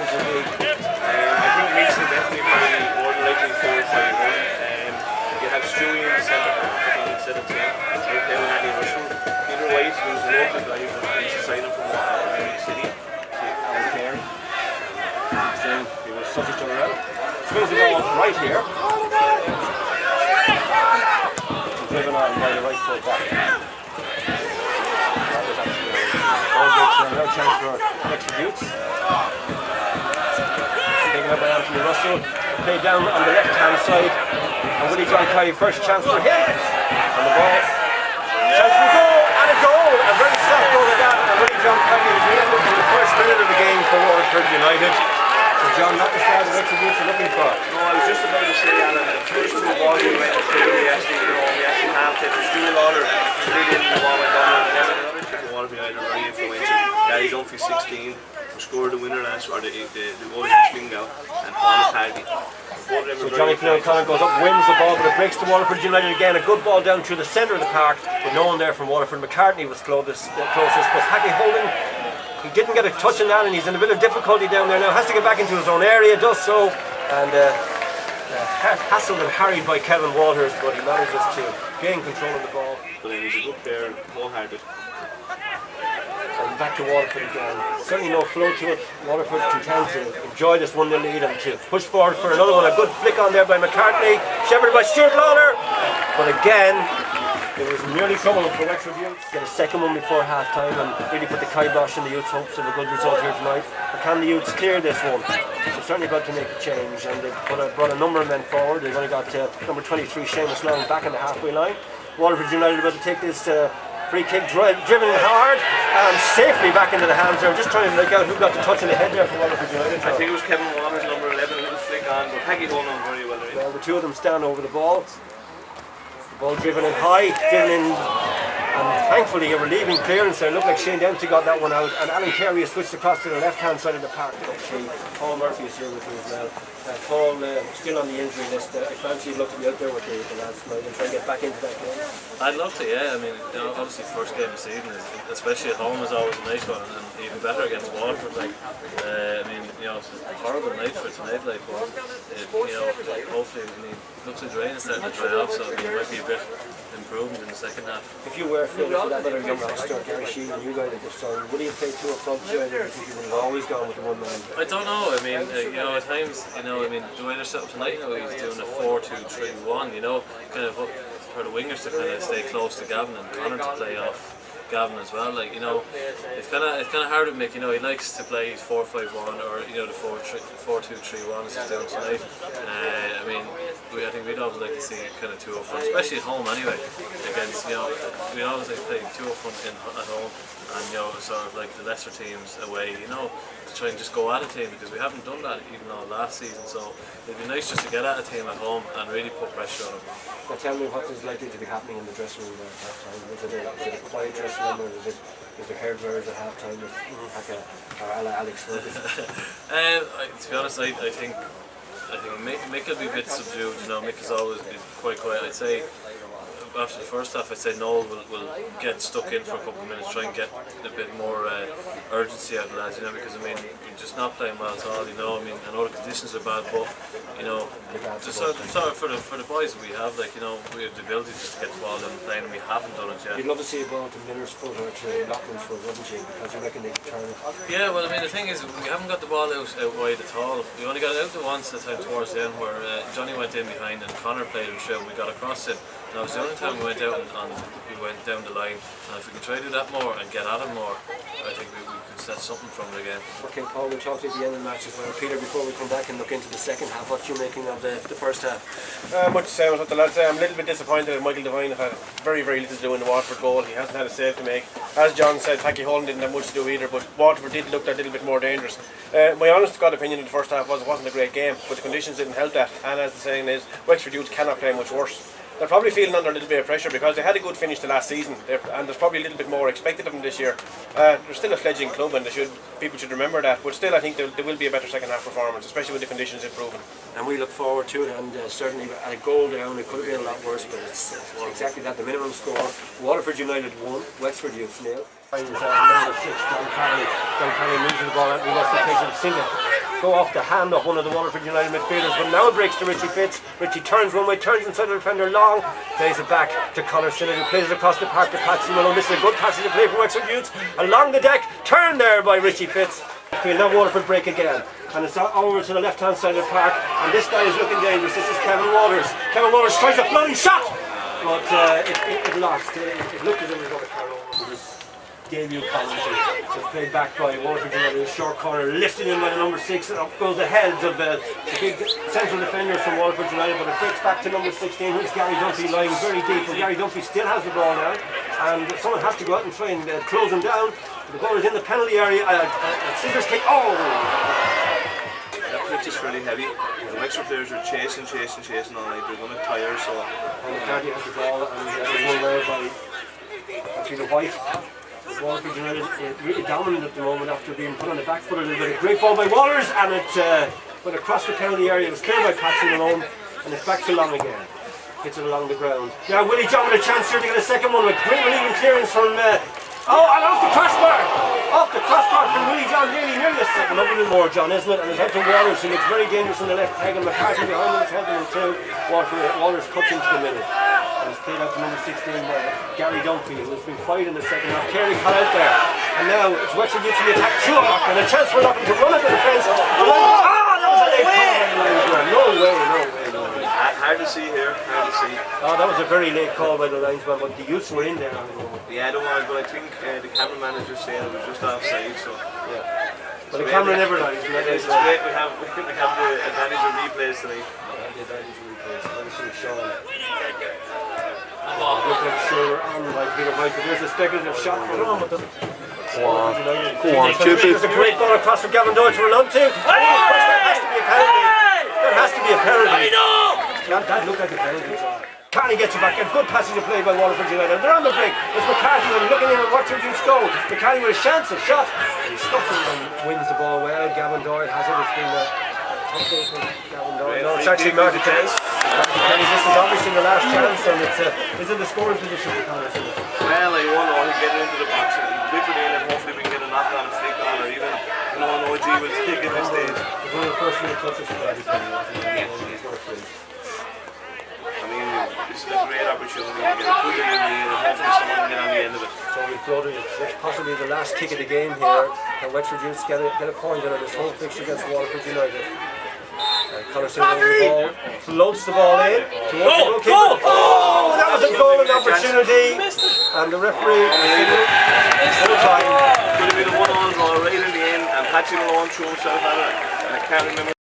Championship League? I think Meeks will definitely be more than likely 4 or 5 1. You have Stewie in the centre instead of 10. You're playing with Andy Russell. Peter White, who's a local guy, he's a signing from New City. Alan Carey. He was subject to around. Swings the ball right here. Driven on by the right foot back. That was actually no chance for extra Dukes. Taken up by Anthony Russell. Played down on the left hand side. And Willie John Kelly, first chance for him. On the ball. Chance for goal, and a goal! A very soft goal at that. And Willie John Kelly was able in the first minute of the game for Waterford United. So John, not the start of extra Dukes you're looking for. No, I was just about to say, Alan, the first 2 balls we went through, we actually half it was Stuart Lawler, straight in the ball went down, and then another kick for Waterford United, very influential. Gary Dunphy, 16, who scored the winner last, or the goal against Fingal, and Paul Paddy. So Johnny O'Connor goes up, wins the ball, but it breaks to Waterford United again. A good ball down through the centre of the park, but no one there from Waterford. McCartney was closest, but Paddy Holden, he didn't get a touch on that, and he's in a bit of difficulty down there now. Has to get back into his own area, does so, and hassled and harried by Kevin Walters, but he manages to gain control of the ball. But he's a good player, wholehearted. And back to Waterford again. Certainly no flow to it. Waterford content to enjoy this 1-0 lead and to push forward for another one. A good flick on there by McCartney, shepherded by Stuart Lawler. But again, it was nearly trouble for Wexford Youth. Get a second one before half time and really put the kibosh in the Youth's hopes of a good result here tonight. But can the Youths clear this one? They're certainly about to make a change, and they've brought a number of men forward. They've only got number 23 Seamus Long back in the halfway line. Waterford United about to take this free kick, driven hard and safely back into the hands there. I'm just trying to look out who got the touch in the head there for Waterford United. I think it was Kevin Walters, number 11, a little flick on, but Peggy holding on very well. Right? Well, the two of them stand over the ball. The ball driven in high, driven in, and thankfully a relieving clearance there. It looked like Shane Dempsey got that one out, and Alan Carey has switched across to the left hand side of the park. Actually, Paul Murphy is here with me as well. Paul, still on the injury list. I fancy you'd love to be out there with the lads tonight and try and get back into that game. I'd love to, yeah. I mean, obviously first game of the season, especially at home, is always a nice one, and even better against Waterford. Like, I mean, it's a horrible night for tonight. Like, but hopefully, it looks like the rain is starting to dry off, so it might be a bit improvement in the second half. If you were fitted for that other young roster, Gary Sheehan, and you guys at this time, would you have played 2 up front? Do you think you would have always gone with the 1 man? I don't know. I mean, at times, I mean, the way they're set up tonight, he's doing a 4-2-3-1. Kind of for the wingers to kind of stay close to Gavin and Connor to play off Gavin as well. Like, it's kind of hard to make. He likes to play 4-5-1 or the 4-2-3-1 as he's doing tonight. I mean, I think we'd always like to see kind of 2 up front, especially at home anyway. Against we always like playing 2 up front at home, and sort of like the lesser teams away. To try and just go at a team, because we haven't done that even all last season. So it'd be nice just to get at a team at home and really put pressure on them. Now tell me what is likely to be happening in the dressing room at half time. Is it a quiet dressing room, or is there hair dryers at half time with or Alex Ferguson? To be honest, I think Mick will be a bit subdued. Mick has always been quite quiet. I'd say after the first half, I'd say Noel will get stuck in for a couple of minutes, try and get a bit more urgency out of the lads, because I mean, you're just not playing well at all. I mean, I know the conditions are bad, but just sort of for the boys we have, we have the ability just to get the ball down and playing, and we haven't done it yet. You'd love to see a ball to Miller's foot or to Loughlin's foot, wouldn't you? Because you reckon they can turn it. Yeah, well, I mean, the thing is, we haven't got the ball out wide at all. We only got it out the once at the time towards the end where Johnny went in behind and Connor played him straight, and we got across it. And that was the only time we went out and we went down the line. And if we can try to do that more and get at him more, I think we could set something from it again. Okay, Paul, we'll talk to you at the end of the match as well. Peter, before we come back and look into the second half, what are you making of the first half? Much the same as what the lads say. I'm a little bit disappointed that Michael Devine had very, very little to do in the Waterford goal. He hasn't had a save to make. As John said, Packie Holden didn't have much to do either, but Waterford did look a little bit more dangerous. My honest to God opinion in the first half was it wasn't a great game, but the conditions didn't help that. And as the saying is, Wexford Youth cannot play much worse. They're probably feeling under a little bit of pressure because they had a good finish to last season, and there's probably a little bit more expected of them this year. They're still a fledgling club, and people should remember that. But still, I think there will be a better second half performance, especially with the conditions improving. And we look forward to it. And certainly, at a goal down, it could have been a lot worse, but it's exactly that. The minimum score: Waterford United 1, Wexford Youth 0. Number 6, John Carney moves the ball out. We lost the pitch and single. go off the hand of one of the Waterford United midfielders, but now it breaks to Richie Fitz. Richie turns one way, turns inside the defender long, plays it back to Conor Sinnott, who plays it across the park to Patsy Malone. This is a good passage to play for Wexford Youths. Along the deck, turned there by Richie Fitz. Now Waterford break again, and it's over to the left hand side of the park, and this guy is looking dangerous. This is Kevin Waters. Kevin Waters tries a floating shot, but it lost. It looked as if it was going to carry over. Debut commentary was played back by Waterford United, short corner, lifted in by the number 6, and up goes the heads of the big central defenders from Waterford United, but it breaks back to number 16, who's Gary Dunphy, lying very deep, and Gary Dunphy still has the ball now, and someone has to go out and try and close him down. The ball is in the penalty area, scissors kick, oh! That pitch is really heavy. The Wexford players are chasing all night. They're going to tire, so... And McCarthy has the ball, and it's one there by Peter White. Waterford United really dominant at the moment after being put on the back foot a little bit. A great ball by Waters, and it went across the penalty area. It was cleared by Patsy Malone, and it's back to Long again. Hits it along the ground. Now Willie John with a chance here to get a second one with great relieving clearance from... oh, and off the crossbar! Off the crossbar from Willie John, nearly a second. Up a little more, John, isn't it? And it's out to Waters, who looks very dangerous on the left peg, and McCarthy behind him is helping him too. Waters cuts into the middle. And it's played out to number 16 by Gary Dunphy, who's been quiet in the second half. Clearly caught out there. And now it's Wexford Youths in the attack. Schumacher, and a chance for Locken to run at the defence. That was a late call. No way. Hard to see here, hard to see. Oh, that was a very late call by the linesman, but the Youths were in there. Yeah, I don't want to, but I think the camera manager said it was just offside, so... Yeah. But the camera never lies. It's great, we have the advantage of replays tonight. Yeah, the advantage of replays. Obviously, Sean. Looked like sure on by Peter White, but there's a speculative shot for him. Go on, There's a great ball across from Gavin Doyle to run on to. There has to be a penalty. There has to be a penalty. That looked like a penalty. Carney gets it back, a good passage of play by Waterford United. They're on the break. It's McCarthy looking in and watching Youths go. McCarthy with a chance, a shot. He stuffs it and wins the ball well. Gavin Doyle has it. It's been Gavin Doyle. No, it's actually Marty Kenny. This is obviously the last chance, and it's in the scoring position for Conor Sinnott. Well, I won't know. He'll get into the box and whip it in, and hopefully we can get a knock on, a flick on, or even an OG will take it this stage. It's one of the first real touches for Marty Kenny. I mean, this is a great opportunity to get a good in the end, and hopefully someone can get on the end of it. So we've floated it. It's possibly the last kick of the game here. And Wexford Youths get a point out of this whole fixture against Waterford United. Conor Sinnott over the ball, floats the ball in. Oh, that was a golden opportunity. And the referee full time. Could have been a 1-on draw right in the end, and Patsy Malone threw himself at it, and I can't remember.